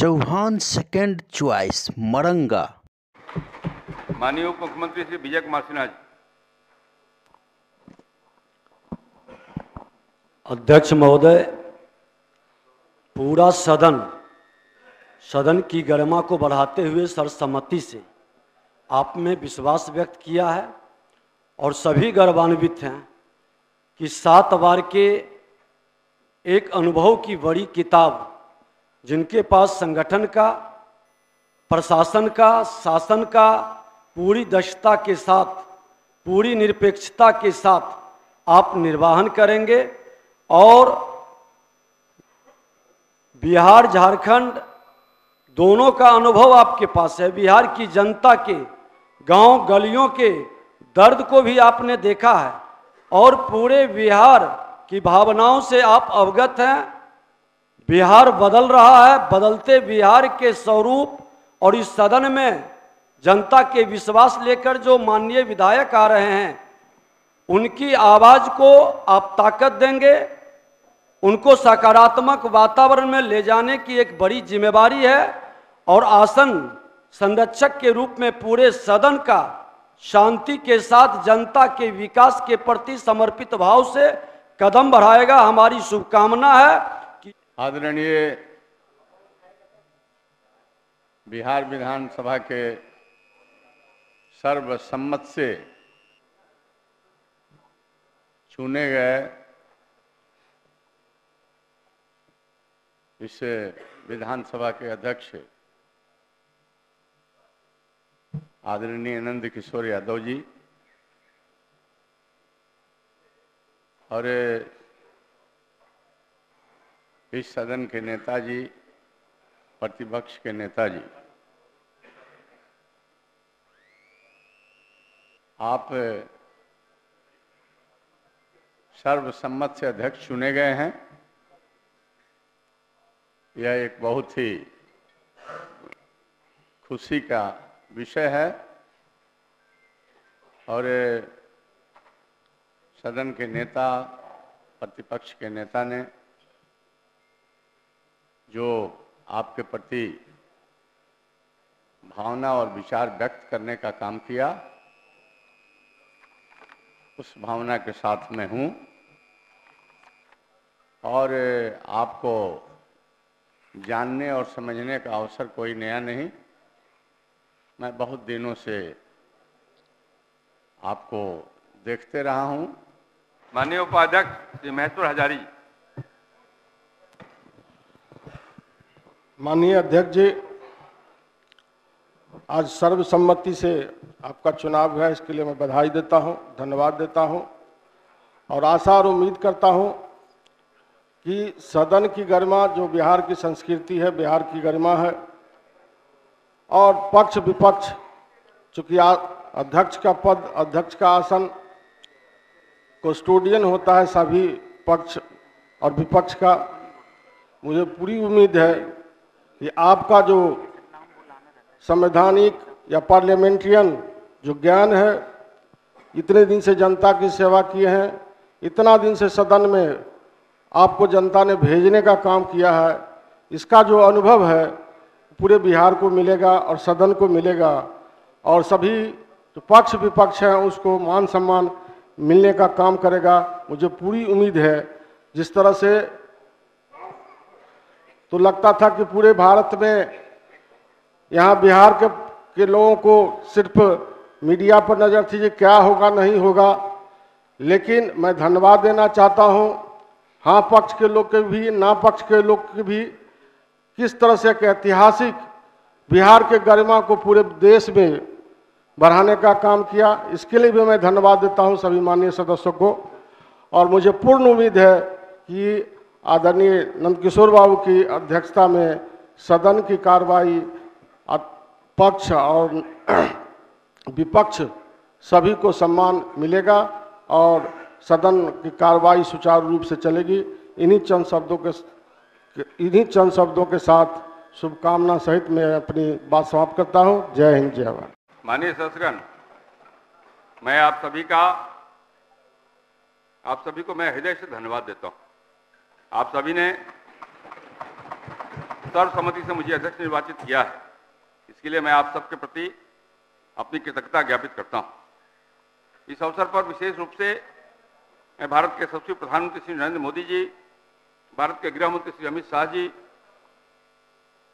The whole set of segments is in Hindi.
Chauhan second choice Maranga. माननीय उप मुख्यमंत्री श्री विजय कुमार सिन्हा जी। अध्यक्ष महोदय, पूरा सदन की गरिमा को बढ़ाते हुए सर्वसम्मति से आप में विश्वास व्यक्त किया है और सभी गौरवान्वित हैं कि 7 बार के एक अनुभव की बड़ी किताब, जिनके पास संगठन का, प्रशासन का, शासन का पूरी दक्षता के साथ, पूरी निरपेक्षता के साथ आप निर्वहन करेंगे और बिहार झारखंड दोनों का अनुभव आपके पास है। बिहार की जनता के गांव गलियों के दर्द को भी आपने देखा है और पूरे बिहार की भावनाओं से आप अवगत हैं। बिहार बदल रहा है, बदलते बिहार के स्वरूप और इस सदन में जनता के विश्वास लेकर जो माननीय विधायक आ रहे हैं, उनकी आवाज को आप ताकत देंगे, उनको सकारात्मक वातावरण में ले जाने की एक बड़ी जिम्मेदारी है और आसन संरक्षक के रूप में पूरे सदन का शांति के साथ जनता के विकास के प्रति समर्पित भाव से कदम बढ़ाएगा। हमारी शुभकामना है कि आदरणीय बिहार विधानसभा के सर्वसम्मत से चुने गए इस विधानसभा के अध्यक्ष आदरणीय नंद किशोर यादव जी और इस सदन के नेताजी, प्रतिपक्ष के नेताजी, आप सर्वसम्मत से अध्यक्ष चुने गए हैं। यह एक बहुत ही खुशी का विषय है और सदन के नेता, प्रतिपक्ष के नेता ने जो आपके प्रति भावना और विचार व्यक्त करने का काम किया, उस भावना के साथ मैं हूँ और आपको जानने और समझने का अवसर कोई नया नहीं। मैं बहुत दिनों से आपको देखते रहा हूँ। माननीय उपाध्यक्ष श्री महेश्वर हजारी। माननीय अध्यक्ष जी, आज सर्वसम्मति से आपका चुनाव है, इसके लिए मैं बधाई देता हूं, धन्यवाद देता हूं और आशा और उम्मीद करता हूं कि सदन की गरिमा जो बिहार की संस्कृति है, बिहार की गरिमा है और पक्ष विपक्ष, चूँकि अध्यक्ष का पद, अध्यक्ष का आसन कस्टोडियन होता है सभी पक्ष और विपक्ष का। मुझे पूरी उम्मीद है कि आपका जो संवैधानिक या पार्लियामेंट्रियन जो ज्ञान है, इतने दिन से जनता की सेवा किए हैं, इतना दिन से सदन में आपको जनता ने भेजने का काम किया है, इसका जो अनुभव है पूरे बिहार को मिलेगा और सदन को मिलेगा और सभी जो पक्ष विपक्ष हैं उसको मान सम्मान मिलने का काम करेगा। मुझे पूरी उम्मीद है। जिस तरह से तो लगता था कि पूरे भारत में यहाँ बिहार के लोगों को सिर्फ मीडिया पर नज़र थी कि क्या होगा नहीं होगा, लेकिन मैं धन्यवाद देना चाहता हूँ हाँ पक्ष के लोग के भी, ना पक्ष के लोग के भी, किस तरह से एक ऐतिहासिक बिहार के गरिमा को पूरे देश में बढ़ाने का काम किया। इसके लिए भी मैं धन्यवाद देता हूँ सभी माननीय सदस्यों को और मुझे पूर्ण उम्मीद है कि आदरणीय नंदकिशोर बाबू की अध्यक्षता में सदन की कार्रवाई पक्ष और विपक्ष सभी को सम्मान मिलेगा और सदन की कार्रवाई सुचारू रूप से चलेगी। इन्हीं चंद शब्दों के साथ शुभकामना सहित मैं अपनी बात समाप्त करता हूं। जय हिंद, जय भारत। माननीय सदस्यगण, मैं आप सभी को मैं हृदय से धन्यवाद देता हूं। आप सभी ने सर्वसम्मति से मुझे अध्यक्ष निर्वाचित किया है, इसके लिए मैं आप सबके प्रति अपनी कृतज्ञता ज्ञापित करता हूं। इस अवसर पर विशेष रूप से मैं भारत के यशस्वी प्रधानमंत्री श्री नरेंद्र मोदी जी, भारत के गृह मंत्री श्री अमित शाह जी,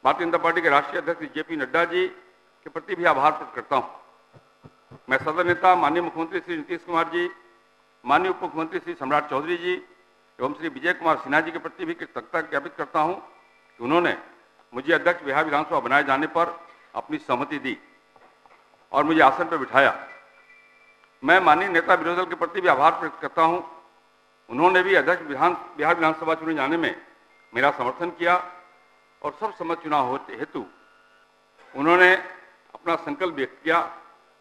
भारतीय जनता पार्टी के राष्ट्रीय अध्यक्ष जेपी नड्डा जी के प्रति भी आभार प्रकट करता हूं। मैं सदन नेता माननीय मुख्यमंत्री श्री नीतीश कुमार जी, माननीय उप मुख्यमंत्री श्री सम्राट चौधरी जी एवं श्री विजय कुमार सिन्हा जी के प्रति भी कृतज्ञता ज्ञापित करता हूं कि उन्होंने मुझे अध्यक्ष बिहार विधानसभा बनाए जाने पर अपनी सहमति दी और मुझे आसन पर बिठाया। मैं माननीय नेता विरोधी दल के प्रति भी आभार प्रकट करता हूं। उन्होंने भी अध्यक्ष बिहार विधानसभा चुने जाने में मेरा समर्थन किया और सर्वसम्मत चुनाव हेतु उन्होंने अपना संकल्प व्यक्त किया,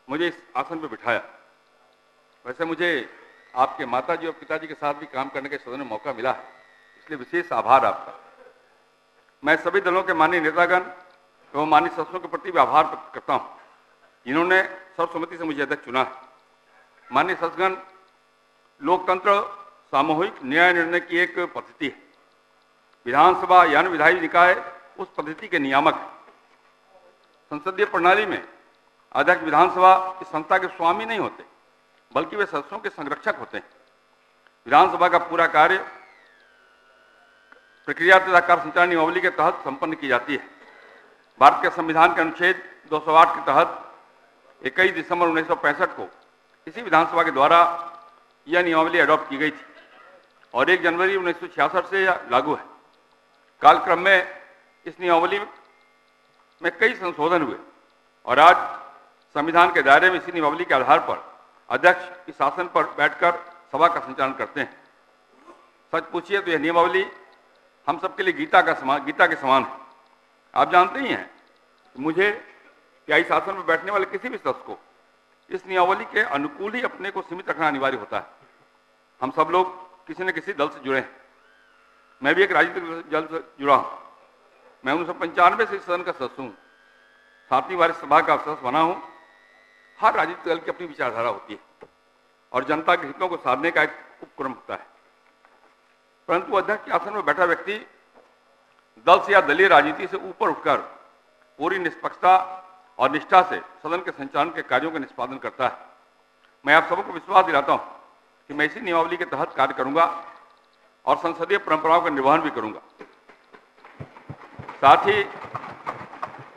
मुझे इस आसन पर बिठाया। वैसे मुझे आपके माताजी और पिताजी के साथ भी काम करने के सदन में मौका मिला है, इसलिए विशेष आभार आपका। मैं सभी दलों के माननीय नेतागण एवं माननीय सदस्यों के प्रति भी आभार प्रकट करता हूं, जिन्होंने सर्वसम्मति से मुझे अध्यक्ष चुना है। माननीय सदस्यगण, लोकतंत्र सामूहिक न्याय निर्णय की एक पद्धति है। विधानसभा यानी विधायी निकाय उस पद्धति के नियामक है। संसदीय प्रणाली में अध्यक्ष विधानसभा इस संस्था के स्वामी नहीं होते, बल्कि वे सदस्यों के संरक्षक होते हैं। विधानसभा का पूरा कार्य प्रक्रिया तथा कार्य संचालन नियमावली के तहत संपन्न की जाती है। भारत के संविधान के अनुच्छेद 208 के तहत 21 दिसंबर 1965 को इसी विधानसभा के द्वारा यह नियमावली अडॉप्ट की गई थी और 1 जनवरी 1966 से यह लागू है। कालक्रम में इस नियमावली में कई संशोधन हुए और आज संविधान के दायरे में इसी नियमावली के आधार पर अध्यक्ष इस आसन पर बैठकर सभा का संचालन करते हैं। सच पूछिए तो यह नियमावली हम सबके लिए गीता के समान है। आप जानते ही हैं कि मुझे या इस आसन पर बैठने वाले किसी भी सदस्य को इस नियमावली के अनुकूल ही अपने को सीमित रखना अनिवार्य होता है। हम सब लोग किसी न किसी दल से जुड़े हैं। मैं भी एक राजनीतिक दल से जुड़ा हूं। मैं 1995 से इस सदन का सदस्य हूँ। 7वीं बार सभा का सदस्य बना हूँ। हर राजनीतिक दल की अपनी विचारधारा होती है और जनता के हितों को साधने का एक उपक्रम होता है, परंतु अध्यक्ष के आसन में बैठा व्यक्ति दल से या दलीय राजनीति से ऊपर उठकर पूरी निष्पक्षता और निष्ठा से सदन के संचालन के कार्यों का निष्पादन करता है। मैं आप सबको विश्वास दिलाता हूं कि मैं इसी नियमावली के तहत कार्य करूंगा और संसदीय परंपराओं का निर्वहन भी करूंगा। साथ ही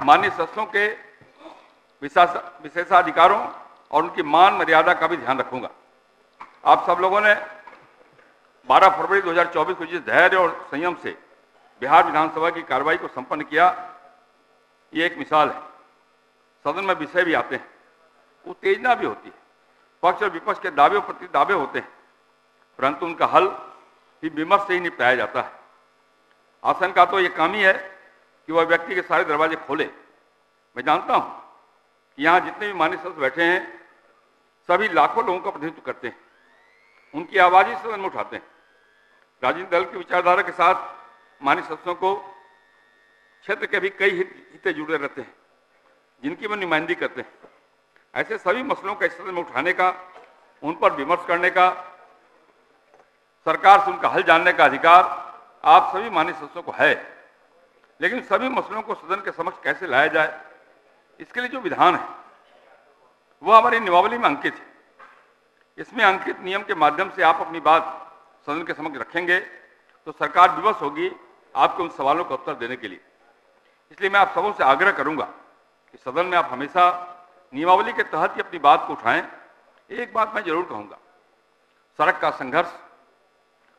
माननीय सदस्यों के विशेषाधिकारों और उनकी मान मर्यादा का भी ध्यान रखूंगा। आप सब लोगों ने 12 फरवरी 2024 को जिस धैर्य और संयम से बिहार विधानसभा की कार्रवाई को संपन्न किया, ये एक मिसाल है। सदन में विषय भी आते हैं, उत्तेजना भी होती है, पक्ष और विपक्ष के दावे और प्रति दावे होते हैं, परंतु उनका हल भी विमर्श से ही निपटाया जाता है। आसन का तो ये काम ही है कि वह व्यक्ति के सारे दरवाजे खोले। मैं जानता हूं कि यहाँ जितने भी माननीय सदस्य बैठे हैं सभी लाखों लोगों का प्रतिनिधित्व करते हैं, उनकी आवाज ही सदन में उठाते हैं। राजनीतिक दल की विचारधारा के साथ माननीय सदस्यों को क्षेत्र के भी कई हित जुड़े रहते हैं, जिनकी वो नुमाइंदगी करते हैं। ऐसे सभी मसलों का इस सदन में उठाने का, उन पर विमर्श करने का, सरकार से उनका हल जानने का अधिकार आप सभी माननीय सदस्यों को है। लेकिन सभी मसलों को सदन के समक्ष कैसे लाया जाए, इसके लिए जो विधान है वह हमारी नियमावली में अंकित है। इसमें अंकित नियम के माध्यम से आप अपनी बात सदन के समक्ष रखेंगे तो सरकार विवश होगी आपके उन सवालों का उत्तर देने के लिए। इसलिए मैं आप सबों से आग्रह करूंगा कि सदन में आप हमेशा नियमावली के तहत ही अपनी बात को उठाएं। एक बात मैं जरूर कहूंगा, सड़क का संघर्ष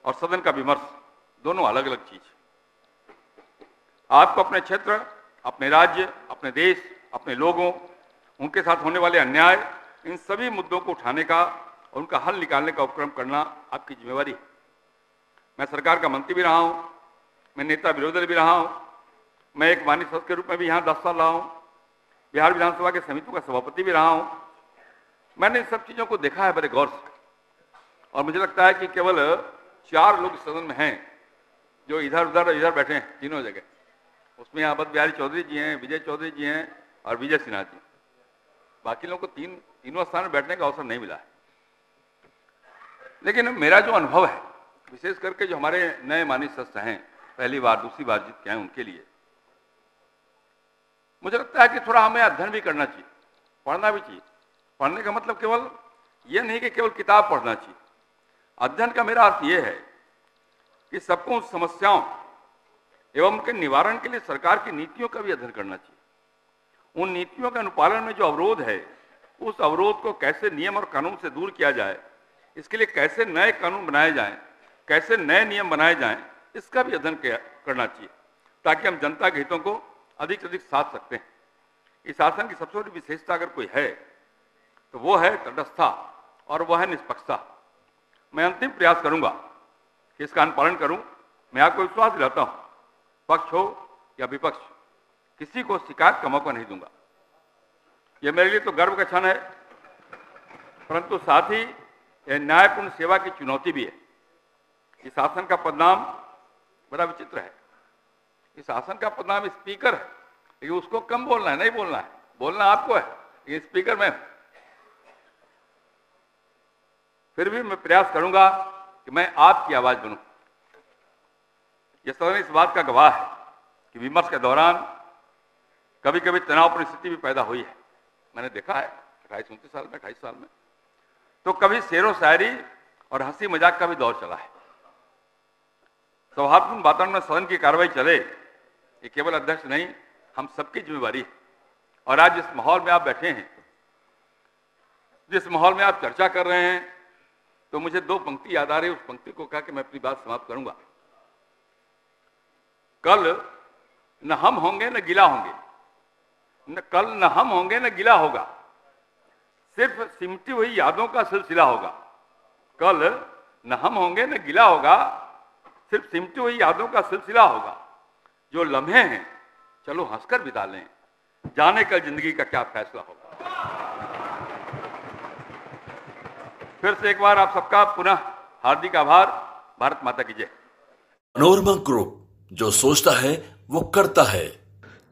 और सदन का विमर्श दोनों अलग अलग चीज है। आपको अपने क्षेत्र, अपने राज्य, अपने देश, अपने लोगों, उनके साथ होने वाले अन्याय, इन सभी मुद्दों को उठाने का और उनका हल निकालने का उपक्रम करना आपकी जिम्मेवारी है। मैं सरकार का मंत्री भी रहा हूं, मैं नेता विरोधी दल भी रहा हूं, मैं एक माननीय सदस्य के रूप में भी यहाँ 10 साल रहा हूं, बिहार विधानसभा के समितियों का सभापति भी रहा हूं। मैंने इन सब चीजों को देखा है बड़े गौर से और मुझे लगता है कि केवल 4 लोग सदन में हैं जो इधर उधर बैठे हैं तीनों जगह। उसमें अवध बिहारी चौधरी जी हैं, विजय चौधरी जी हैं और विजय सिन्हा जी। बाकी लोगों को तीनों स्थान में बैठने का अवसर नहीं मिला है। लेकिन मेरा जो अनुभव है, विशेष करके जो हमारे नए माननीय सदस्य हैं, पहली बार दूसरी बार जीत के आए, उनके लिए मुझे लगता है कि थोड़ा हमें अध्ययन भी करना चाहिए, पढ़ना भी चाहिए। पढ़ने का मतलब केवल ये नहीं कि केवल किताब पढ़ना चाहिए। अध्ययन का मेरा अर्थ ये है कि सबको उन समस्याओं एवं उनके निवारण के लिए सरकार की नीतियों का भी अध्ययन करना चाहिए। उन नीतियों के अनुपालन में जो अवरोध है, उस अवरोध को कैसे नियम और कानून से दूर किया जाए, इसके लिए कैसे नए कानून बनाए जाएं, कैसे नए नियम बनाए जाएं, इसका भी अध्ययन करना चाहिए, ताकि हम जनता के हितों को अधिक से अधिक साध सकते हैं। इस शासन की सबसे बड़ी विशेषता अगर कोई है तो वो है तटस्थता और वह है निष्पक्षता। मैं अंतिम प्रयास करूंगा कि इसका अनुपालन करूं। मैं आपको विश्वास दिलाता हूं, पक्ष हो या विपक्ष, किसी को शिकायत का मौका नहीं दूंगा। यह मेरे लिए तो गर्व का क्षण है, परंतु साथ ही यह न्यायपूर्ण सेवा की चुनौती भी है। इस शासन का पदनाम बड़ा विचित्र है। इस शासन का पदनाम स्पीकर है, लेकिन उसको कम बोलना है, नहीं बोलना है, बोलना आपको है, लेकिन स्पीकर मैं। फिर भी मैं प्रयास करूंगा कि मैं आपकी आवाज बनूं। यह सदन इस बात का गवाह है कि विमर्श के दौरान कभी कभी तनावपूर्ण स्थिति भी पैदा हुई है। मैंने देखा है 28-29 साल में, 28 साल में, तो कभी शेरो शायरी और हंसी मजाक का भी दौर चला है। सौहार्दपूर्ण वातावरण में सदन की कार्रवाई चले, ये केवल अध्यक्ष नहीं, हम सबकी जिम्मेवारी है। और आज जिस माहौल में आप बैठे हैं, जिस माहौल में आप चर्चा कर रहे हैं, तो मुझे 2 पंक्ति याद आ रही है। उस पंक्ति को कहा कि मैं अपनी बात समाप्त करूंगा। कल न हम होंगे न गिला होंगे, कल न हम होंगे न गिला होगा, सिर्फ सिमटी हुई यादों का सिलसिला होगा। कल न हम होंगे न गिला होगा, सिर्फ सिमटी हुई यादों का सिलसिला होगा। जो लम्हे हैं चलो हंसकर बिता लें, जाने कल जिंदगी का क्या फैसला होगा। फिर से एक बार आप सबका पुनः हार्दिक आभार। भारत माता की जय। मनोरमा ग्रुप, जो सोचता है वो करता है।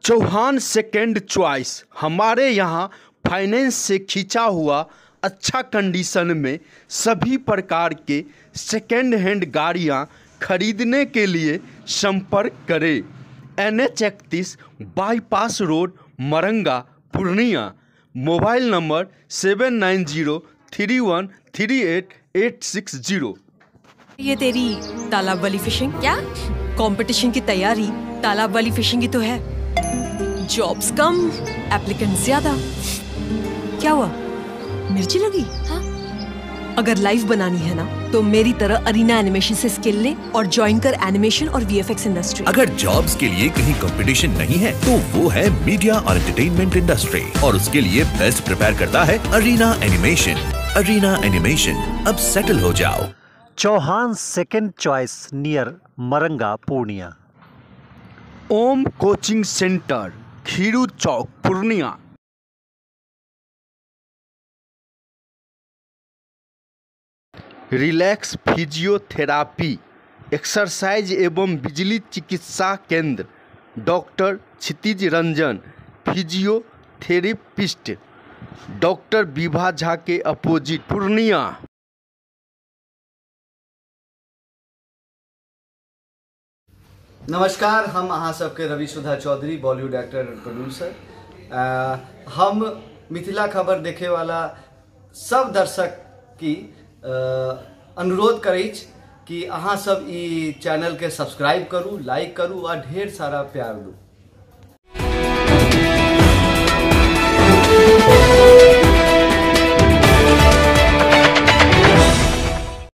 चौहान सेकेंड चॉइस, हमारे यहाँ फाइनेंस से खींचा हुआ अच्छा कंडीशन में सभी प्रकार के सेकेंड हैंड गाड़ियाँ खरीदने के लिए संपर्क करें। NH31 bypass road, Maranga, Purnia. Mobile number 7903138860। ये तेरी तालाब वाली फिशिंग क्या? कंपटीशन की तैयारी तालाब वाली फिशिंग ही तो है। जॉब्स कम, एप्लीकेंट ज्यादा। क्या हुआ, मिर्ची लगी? हाँ? अगर लाइव बनानी है ना, तो मेरी तरह अरीना एनिमेशन से स्किल ले और ज्वाइन कर एनिमेशन और VFX इंडस्ट्री। अगर जॉब्स के लिए कहीं कंपटीशन नहीं है, तो वो है मीडिया और एंटरटेनमेंट इंडस्ट्री, और उसके लिए बेस्ट प्रिपेयर करता है अरीना एनिमेशन। अरीना एनिमेशन, अब सेटल हो जाओ। Chauhan second choice, near Maranga, Purnia. Om coaching centre, Khiru Chowk, Purnia. Relax physiotherapy, exercise एवं बिजली चिकित्सा केंद्र, doctor Kshitij Ranjan, physiotherapist, doctor Vibha Jha के अपोजिट, पूर्णिया। नमस्कार, हम अहाँ सबके रवि सुधा चौधरी, बॉलीवुड एक्टर और प्रोड्यूसर। हम मिथिला खबर देखे वाला सब दर्शक की अनुरोध करैछ कि अहाँ सब ई चैनल के सब्सक्राइब करू, लाइक करू और ढेर सारा प्यार दू।